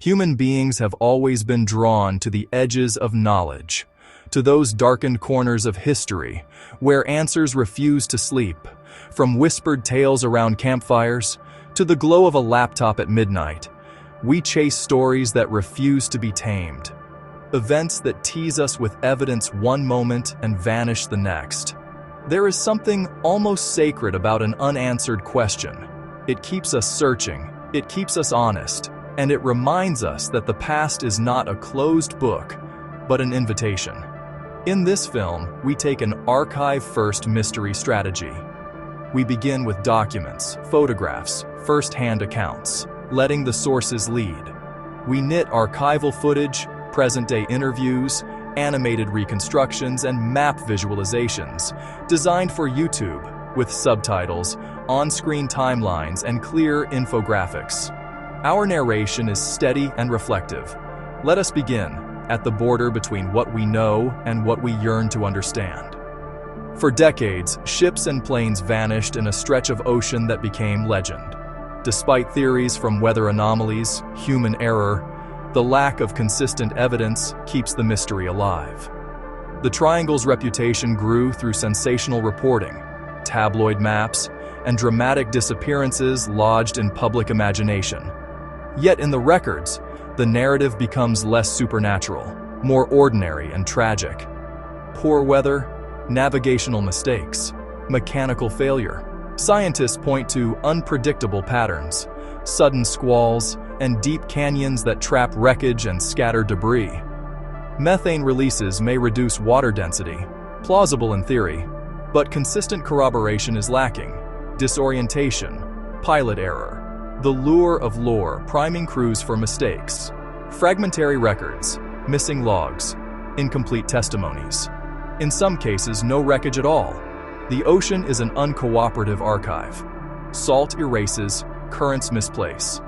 Human beings have always been drawn to the edges of knowledge, to those darkened corners of history where answers refuse to sleep, from whispered tales around campfires to the glow of a laptop at midnight. We chase stories that refuse to be tamed, events that tease us with evidence one moment and vanish the next. There is something almost sacred about an unanswered question. It keeps us searching, it keeps us honest, and it reminds us that the past is not a closed book, but an invitation. In this film, we take an archive-first mystery strategy. We begin with documents, photographs, first-hand accounts, letting the sources lead. We knit archival footage, present-day interviews, animated reconstructions, and map visualizations, designed for YouTube, with subtitles, on-screen timelines, and clear infographics. Our narration is steady and reflective. Let us begin at the border between what we know and what we yearn to understand. For decades, ships and planes vanished in a stretch of ocean that became legend. Despite theories from weather anomalies, human error, the lack of consistent evidence keeps the mystery alive. The Triangle's reputation grew through sensational reporting, tabloid maps, and dramatic disappearances lodged in public imagination. Yet in the records, the narrative becomes less supernatural, more ordinary and tragic. Poor weather, navigational mistakes, mechanical failure. Scientists point to unpredictable patterns, sudden squalls, and deep canyons that trap wreckage and scatter debris. Methane releases may reduce water density, plausible in theory, but consistent corroboration is lacking. Disorientation, pilot error, the lure of lore priming crews for mistakes, fragmentary records, missing logs, incomplete testimonies. In some cases, no wreckage at all. The ocean is an uncooperative archive. Salt erases, currents misplace.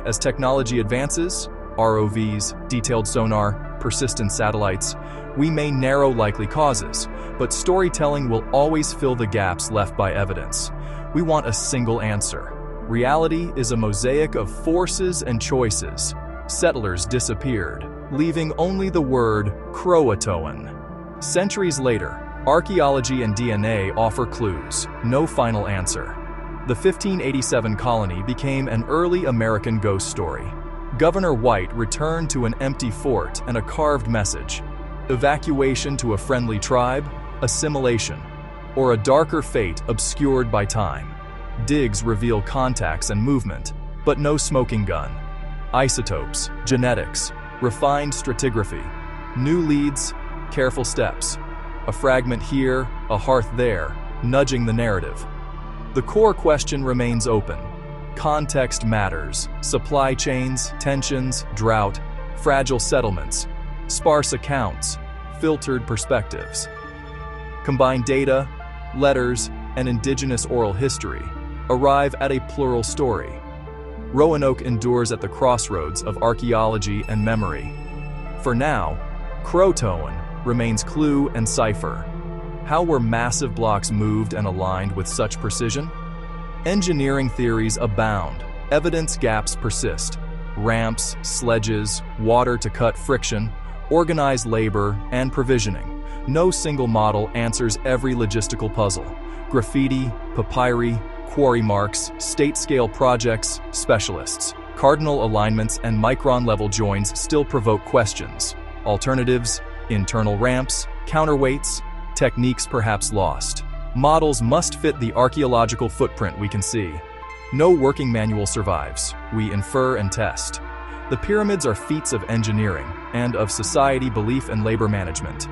As technology advances, ROVs, detailed sonar, persistent satellites, we may narrow likely causes, but storytelling will always fill the gaps left by evidence. We want a single answer. Reality is a mosaic of forces and choices. Settlers disappeared, leaving only the word Croatoan. Centuries later, archaeology and DNA offer clues, no final answer. The 1587 colony became an early American ghost story. Governor White returned to an empty fort and a carved message. Evacuation to a friendly tribe, assimilation, or a darker fate obscured by time. Digs reveal contacts and movement, but no smoking gun. Isotopes, genetics, refined stratigraphy, new leads, careful steps. A fragment here, a hearth there, nudging the narrative. The core question remains open. Context matters. Supply chains, tensions, drought, fragile settlements, sparse accounts, filtered perspectives. Combine data, letters, and indigenous oral history, arrive at a plural story. Roanoke endures at the crossroads of archaeology and memory. For now, Croatoan remains clue and cipher. How were massive blocks moved and aligned with such precision? Engineering theories abound. Evidence gaps persist. Ramps, sledges, water to cut friction, organized labor, and provisioning. No single model answers every logistical puzzle. Graffiti, papyri, quarry marks, state-scale projects, specialists, cardinal alignments, and micron-level joins still provoke questions. Alternatives, internal ramps, counterweights, techniques perhaps lost. Models must fit the archaeological footprint we can see. No working manual survives. We infer and test. The pyramids are feats of engineering and of society belief and labor management.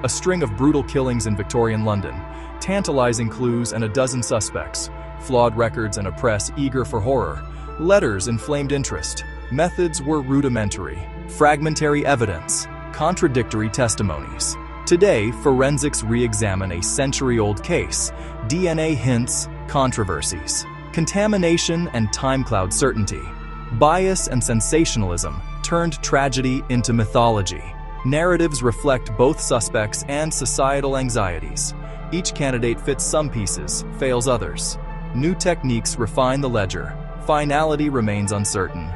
A string of brutal killings in Victorian London, tantalizing clues and a dozen suspects, flawed records and a press eager for horror, letters inflamed interest. Methods were rudimentary, fragmentary evidence, contradictory testimonies. Today, forensics re-examine a century-old case, DNA hints, controversies, contamination and time cloud certainty, bias and sensationalism turned tragedy into mythology. Narratives reflect both suspects and societal anxieties. Each candidate fits some pieces, fails others. New techniques refine the ledger. Finality remains uncertain.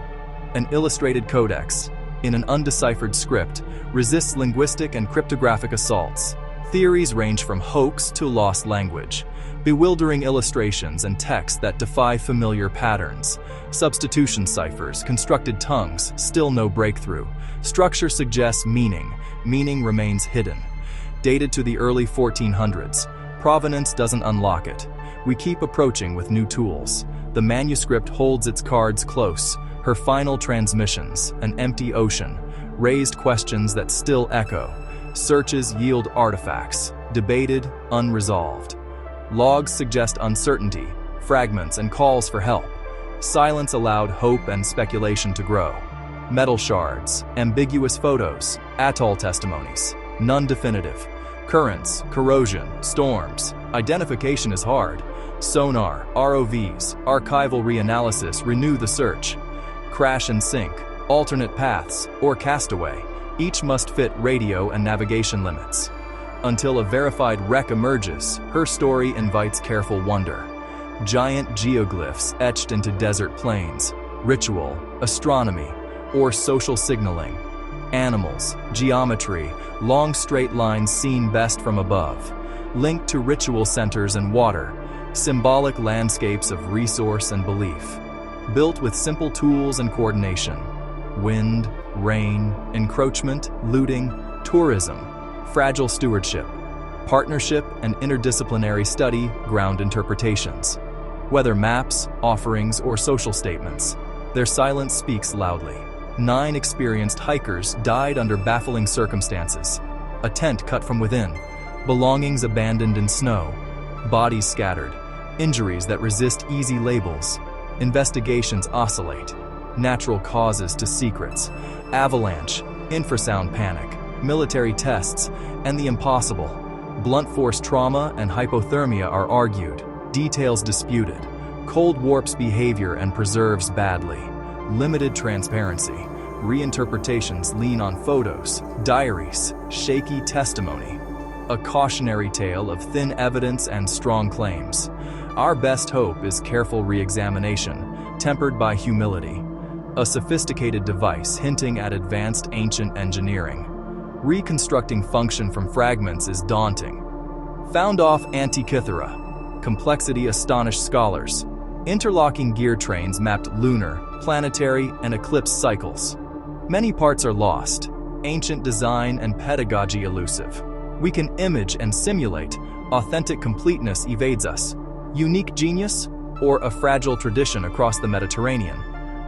An illustrated codex, in an undeciphered script, resists linguistic and cryptographic assaults. Theories range from hoax to lost language, bewildering illustrations and text that defy familiar patterns. Substitution ciphers, constructed tongues, still no breakthrough. Structure suggests meaning, meaning remains hidden. Dated to the early 1400s, provenance doesn't unlock it. We keep approaching with new tools. The manuscript holds its cards close, her final transmissions, an empty ocean, raised questions that still echo. Searches yield artifacts, debated, unresolved. Logs suggest uncertainty, fragments and calls for help. Silence allowed hope and speculation to grow. Metal shards, ambiguous photos, atoll testimonies, none definitive. Currents, corrosion, storms. Identification is hard. Sonar, ROVs, archival reanalysis renew the search. Crash and sink, alternate paths, or castaway. Each must fit radio and navigation limits. Until a verified wreck emerges, her story invites careful wonder. Giant geoglyphs etched into desert plains, ritual, astronomy, or social signaling. Animals, geometry, long straight lines seen best from above. Linked to ritual centers and water, symbolic landscapes of resource and belief. Built with simple tools and coordination. Wind, rain, encroachment, looting, tourism, fragile stewardship, partnership and interdisciplinary study, ground interpretations. Whether maps, offerings, or social statements, their silence speaks loudly. 9 experienced hikers died under baffling circumstances. A tent cut from within, belongings abandoned in snow, bodies scattered, injuries that resist easy labels. Investigations oscillate. Natural causes to secrets, avalanche, infrasound panic, military tests, and the impossible. Blunt force trauma and hypothermia are argued, details disputed. Cold warps behavior and preserves badly. Limited transparency. Reinterpretations lean on photos, diaries, shaky testimony. A cautionary tale of thin evidence and strong claims. Our best hope is careful re-examination, tempered by humility. A sophisticated device hinting at advanced ancient engineering. Reconstructing function from fragments is daunting. Found off Antikythera. Complexity astonished scholars. Interlocking gear trains mapped lunar, planetary, and eclipse cycles. Many parts are lost. Ancient design and pedagogy elusive. We can image and simulate. Authentic completeness evades us. Unique genius, or a fragile tradition across the Mediterranean.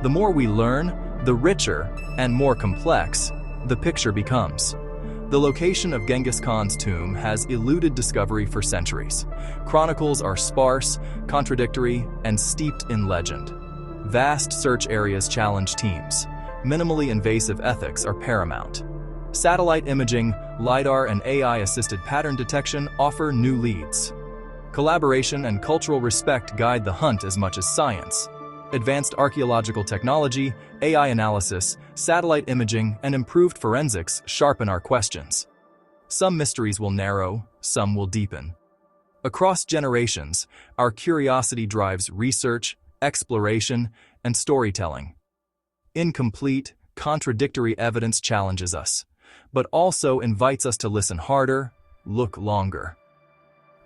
The more we learn, the richer and more complex the picture becomes. The location of Genghis Khan's tomb has eluded discovery for centuries. Chronicles are sparse, contradictory, and steeped in legend. Vast search areas challenge teams. Minimally invasive ethics are paramount. Satellite imaging, LiDAR, and AI-assisted pattern detection offer new leads. Collaboration and cultural respect guide the hunt as much as science. Advanced archaeological technology, AI analysis, satellite imaging, and improved forensics sharpen our questions. Some mysteries will narrow, some will deepen. Across generations, our curiosity drives research, exploration, and storytelling. Incomplete, contradictory evidence challenges us, but also invites us to listen harder, look longer.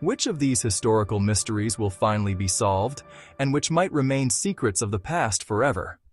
Which of these historical mysteries will finally be solved, and which might remain secrets of the past forever?